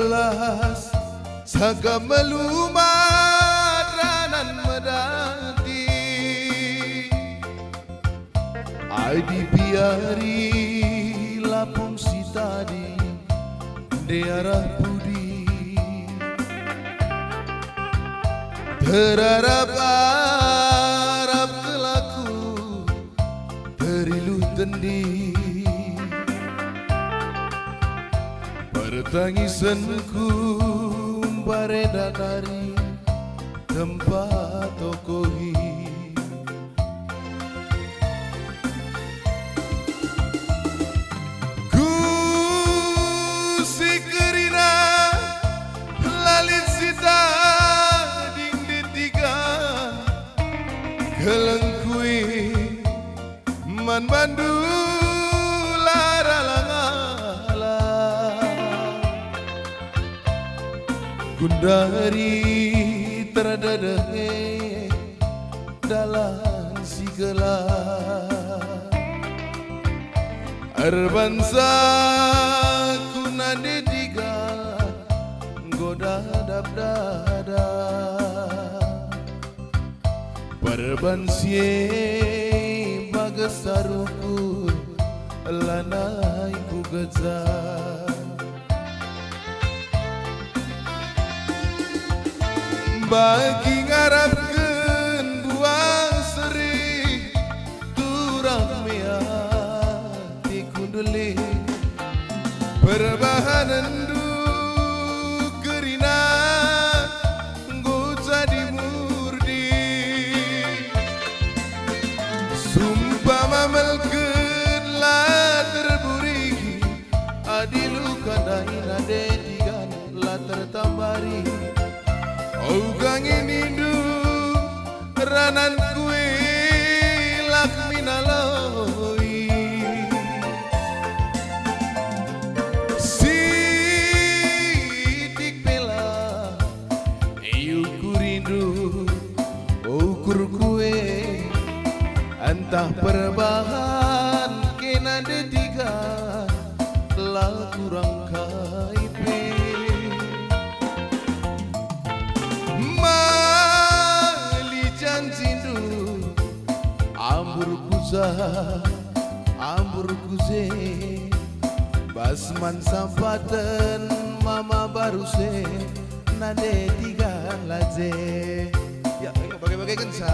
belas jaga melumat ranan medati Aidi biari lapung si tadi daerah budi terharap kelaku terilu tendi pertangisanku bareda dari tempat tokohi ku si kerina lalit sita ding di tiga kelengkui man bandu Gundari terdedeh dalam sigala Arbansa kuna dediga goda dada Perbansie bagasaruku lanai ku gejah bagi ngarapkeun buang seri turang mea ti kunduli perbahanan du kerina goca di murdi sumpah mamelkeun la terburi adilu kadaina dedigan la tertambari Ugang inindu ranan kue lakminaloi sidik pela ukur rindu ukur kue entah perbahan kena detiga lah kurang kaipe ambur kuze basman sampaten mama baruse nade tiga laje ya bagai-bagai kensa